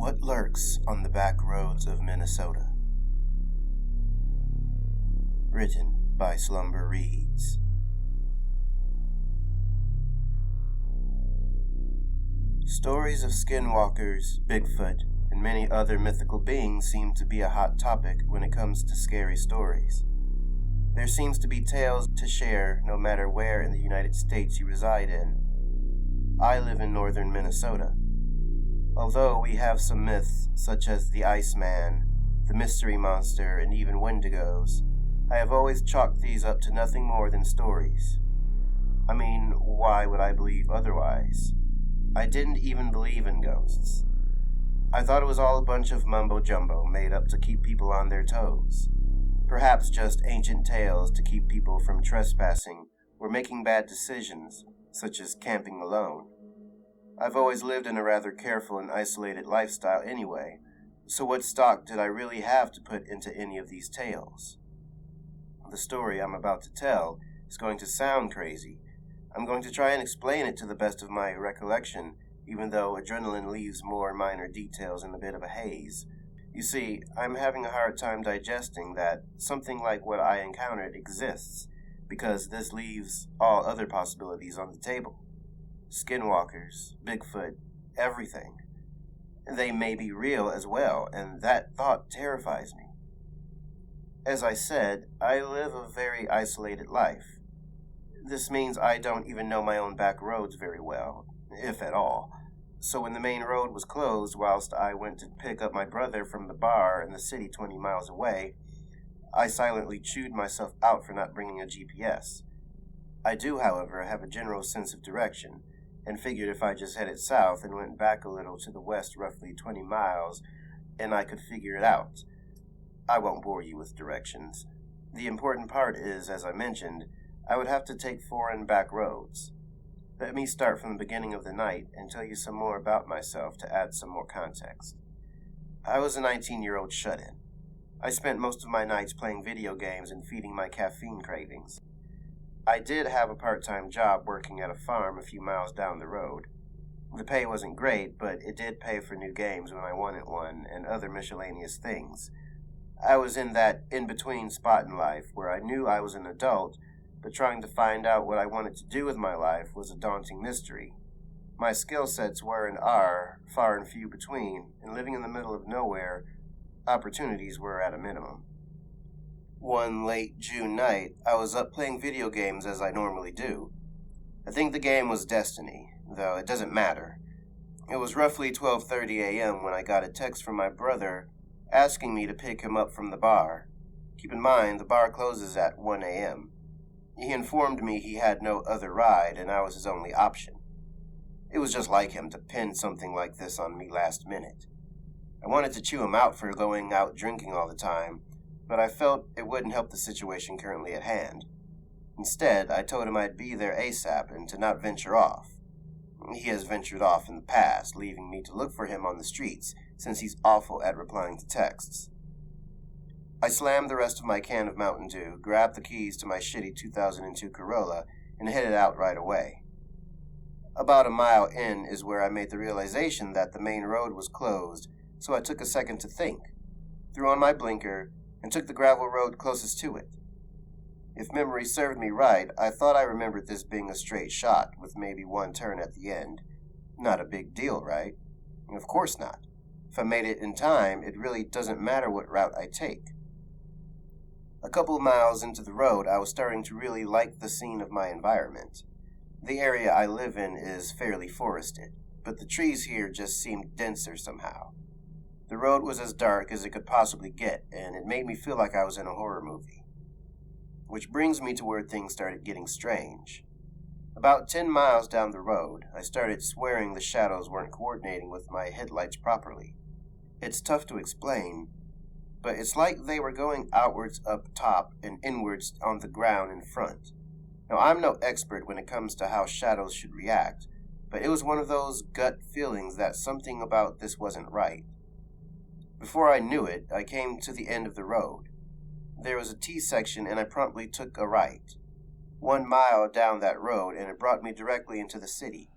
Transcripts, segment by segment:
What lurks on the back roads of Minnesota? Written by Slumber reads. Stories of skinwalkers, Bigfoot, and many other mythical beings seem to be a hot topic when it comes to scary stories. There seems to be tales to share no matter where in the United States you reside in. I live in northern Minnesota. Although we have some myths such as the Iceman, the Mystery Monster, and even Wendigos, I have always chalked these up to nothing more than stories. I mean, why would I believe otherwise? I didn't even believe in ghosts. I thought it was all a bunch of mumbo-jumbo made up to keep people on their toes. Perhaps just ancient tales to keep people from trespassing or making bad decisions, such as camping alone. I've always lived in a rather careful and isolated lifestyle anyway, so what stock did I really have to put into any of these tales? The story I'm about to tell is going to sound crazy. I'm going to try and explain it to the best of my recollection, even though adrenaline leaves more minor details in a bit of a haze. You see, I'm having a hard time digesting that something like what I encountered exists, because this leaves all other possibilities on the table. Skinwalkers, Bigfoot, everything. They may be real as well, and that thought terrifies me. As I said, I live a very isolated life. This means I don't even know my own back roads very well, if at all. So when the main road was closed whilst I went to pick up my brother from the bar in the city 20 miles away, I silently chewed myself out for not bringing a GPS. I do, however, have a general sense of direction, and figured if I just headed south and went back a little to the west roughly 20 miles, and I could figure it out. I won't bore you with directions. The important part is, as I mentioned, I would have to take foreign back roads. Let me start from the beginning of the night and tell you some more about myself to add some more context. I was a 19-year-old shut-in. I spent most of my nights playing video games and feeding my caffeine cravings. I did have a part-time job working at a farm a few miles down the road. The pay wasn't great, but it did pay for new games when I wanted one and other miscellaneous things. I was in that in-between spot in life where I knew I was an adult, but trying to find out what I wanted to do with my life was a daunting mystery. My skill sets were and are far and few between, and living in the middle of nowhere, opportunities were at a minimum. One late June night, I was up playing video games as I normally do. I think the game was Destiny, though it doesn't matter. It was roughly 12:30 a.m. when I got a text from my brother asking me to pick him up from the bar. Keep in mind, the bar closes at 1 a.m. He informed me he had no other ride and I was his only option. It was just like him to pin something like this on me last minute. I wanted to chew him out for going out drinking all the time, but I felt it wouldn't help the situation currently at hand. Instead, I told him I'd be there ASAP and to not venture off. He has ventured off in the past, leaving me to look for him on the streets, since he's awful at replying to texts. I slammed the rest of my can of Mountain Dew, grabbed the keys to my shitty 2002 Corolla, and headed out right away. About a mile in is where I made the realization that the main road was closed, so I took a second to think, threw on my blinker, and took the gravel road closest to it. If memory served me right, I thought I remembered this being a straight shot, with maybe one turn at the end. Not a big deal, right? Of course not. If I made it in time, it really doesn't matter what route I take. A couple of miles into the road, I was starting to really like the scene of my environment. The area I live in is fairly forested, but the trees here just seemed denser somehow. The road was as dark as it could possibly get, and it made me feel like I was in a horror movie. Which brings me to where things started getting strange. About 10 miles down the road, I started swearing the shadows weren't coordinating with my headlights properly. It's tough to explain, but it's like they were going outwards up top and inwards on the ground in front. Now, I'm no expert when it comes to how shadows should react, but it was one of those gut feelings that something about this wasn't right. Before I knew it, I came to the end of the road. There was a T-section and I promptly took a right. 1 mile down that road and it brought me directly into the city.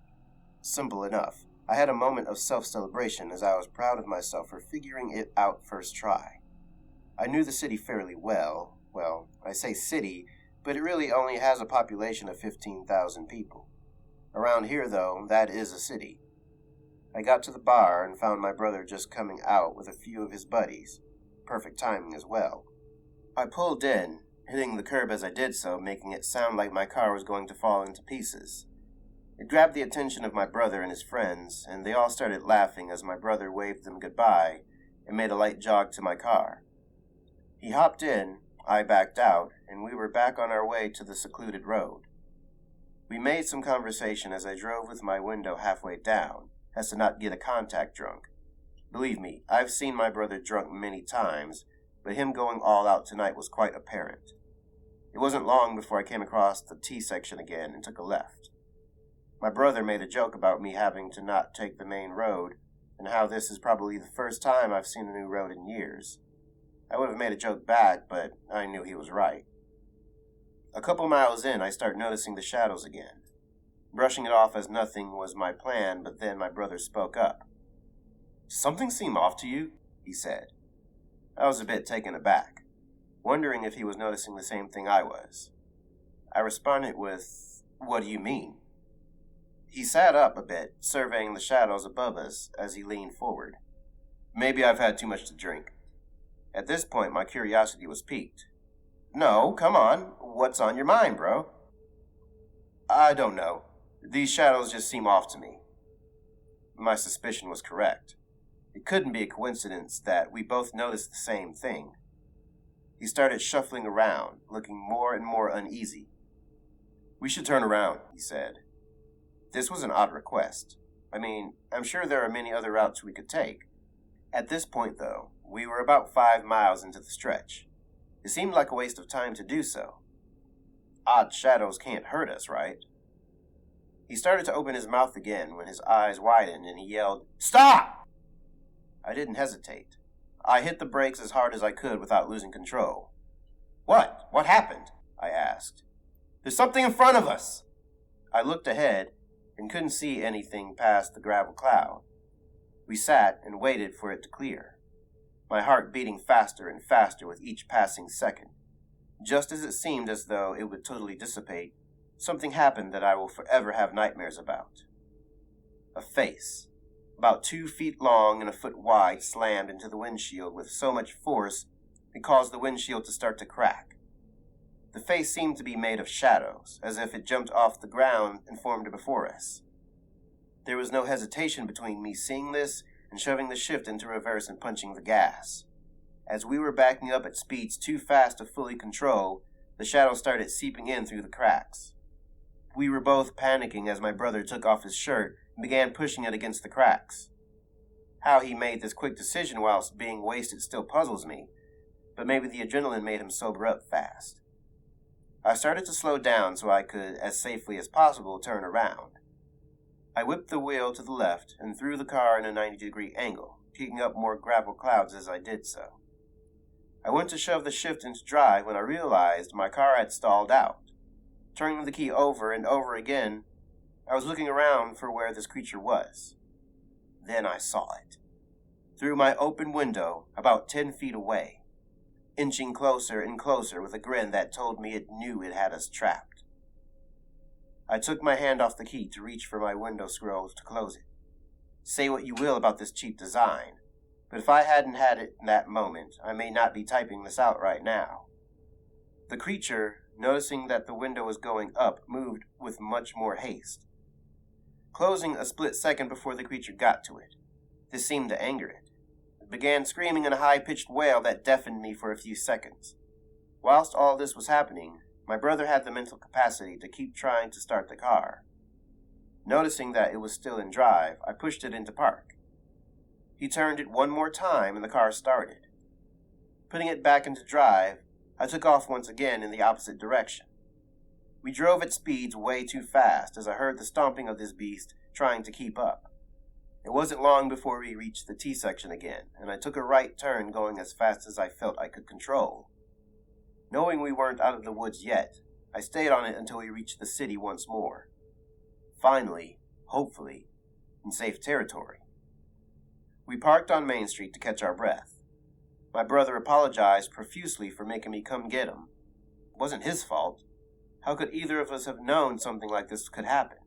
Simple enough. I had a moment of self-celebration as I was proud of myself for figuring it out first try. I knew the city fairly well. Well, I say city, but it really only has a population of 15,000 people. Around here, though, that is a city. I got to the bar and found my brother just coming out with a few of his buddies. Perfect timing as well. I pulled in, hitting the curb as I did so, making it sound like my car was going to fall into pieces. It grabbed the attention of my brother and his friends, and they all started laughing as my brother waved them goodbye and made a light jog to my car. He hopped in, I backed out, and we were back on our way to the secluded road. We made some conversation as I drove with my window halfway down, as to not get a contact drunk. Believe me, I've seen my brother drunk many times, but him going all out tonight was quite apparent. It wasn't long before I came across the T section again and took a left. My brother made a joke about me having to not take the main road, and how this is probably the first time I've seen a new road in years. I would have made a joke back, but I knew he was right. A couple miles in, I start noticing the shadows again. Brushing it off as nothing was my plan, but then my brother spoke up. "Something seem off to you?" he said. I was a bit taken aback, wondering if he was noticing the same thing I was. I responded with, "What do you mean?" He sat up a bit, surveying the shadows above us as he leaned forward. "Maybe I've had too much to drink." At this point, my curiosity was piqued. "No, come on. What's on your mind, bro?" "I don't know. These shadows just seem off to me." My suspicion was correct. It couldn't be a coincidence that we both noticed the same thing. He started shuffling around, looking more and more uneasy. "We should turn around," he said. This was an odd request. I mean, I'm sure there are many other routes we could take. At this point, though, we were about 5 miles into the stretch. It seemed like a waste of time to do so. Odd shadows can't hurt us, right? He started to open his mouth again when his eyes widened and he yelled, "Stop!" I didn't hesitate. I hit the brakes as hard as I could without losing control. "What? What happened?" I asked. "There's something in front of us!" I looked ahead and couldn't see anything past the gravel cloud. We sat and waited for it to clear, my heart beating faster and faster with each passing second. Just as it seemed as though it would totally dissipate, something happened that I will forever have nightmares about. A face, about 2 feet long and a foot wide, slammed into the windshield with so much force it caused the windshield to start to crack. The face seemed to be made of shadows, as if it jumped off the ground and formed before us. There was no hesitation between me seeing this and shoving the shift into reverse and punching the gas. As we were backing up at speeds too fast to fully control, the shadows started seeping in through the cracks. We were both panicking as my brother took off his shirt and began pushing it against the cracks. How he made this quick decision whilst being wasted still puzzles me, but maybe the adrenaline made him sober up fast. I started to slow down so I could, as safely as possible, turn around. I whipped the wheel to the left and threw the car in a 90-degree angle, kicking up more gravel clouds as I did so. I went to shove the shift into drive when I realized my car had stalled out. Turning the key over and over again, I was looking around for where this creature was. Then I saw it. Through my open window, about 10 feet away, inching closer and closer with a grin that told me it knew it had us trapped. I took my hand off the key to reach for my window scroll to close it. Say what you will about this cheap design, but if I hadn't had it in that moment, I may not be typing this out right now. The creature, noticing that the window was going up, moved with much more haste, closing a split second before the creature got to it. This seemed to anger it. It began screaming in a high-pitched wail that deafened me for a few seconds. Whilst all this was happening, my brother had the mental capacity to keep trying to start the car. Noticing that it was still in drive, I pushed it into park. He turned it one more time and the car started. Putting it back into drive, I took off once again in the opposite direction. We drove at speeds way too fast as I heard the stomping of this beast trying to keep up. It wasn't long before we reached the T section again, and I took a right turn going as fast as I felt I could control. Knowing we weren't out of the woods yet, I stayed on it until we reached the city once more. Finally, hopefully, in safe territory. We parked on Main Street to catch our breath. My brother apologized profusely for making me come get him. It wasn't his fault. How could either of us have known something like this could happen?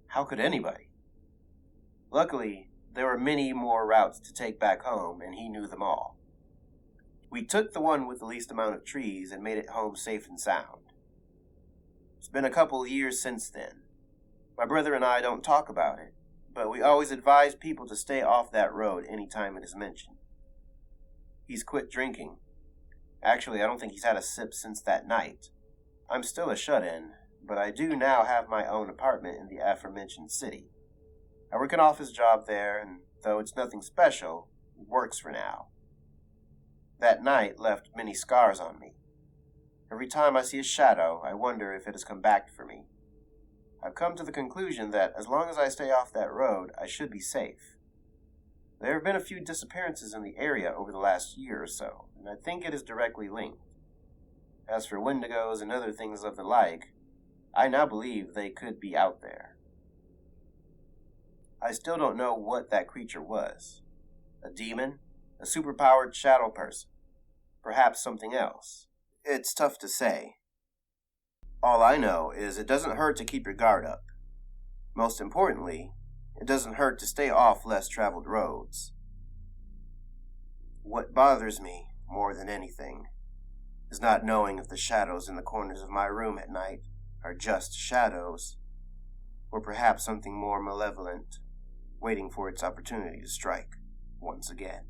How could anybody? Luckily, there were many more routes to take back home, and he knew them all. We took the one with the least amount of trees and made it home safe and sound. It's been a couple years since then. My brother and I don't talk about it, but we always advise people to stay off that road any time it is mentioned. He's quit drinking. Actually, I don't think he's had a sip since that night. I'm still a shut-in, but I do now have my own apartment in the aforementioned city. I work an office job there, and though it's nothing special, it works for now. That night left many scars on me. Every time I see a shadow, I wonder if it has come back for me. I've come to the conclusion that as long as I stay off that road, I should be safe. There have been a few disappearances in the area over the last year or so, and I think it is directly linked. As for wendigos and other things of the like, I now believe they could be out there. I still don't know what that creature was. A demon? A superpowered shadow person? Perhaps something else? It's tough to say. All I know is it doesn't hurt to keep your guard up. Most importantly, it doesn't hurt to stay off less traveled roads. What bothers me more than anything is not knowing if the shadows in the corners of my room at night are just shadows, or perhaps something more malevolent, waiting for its opportunity to strike once again.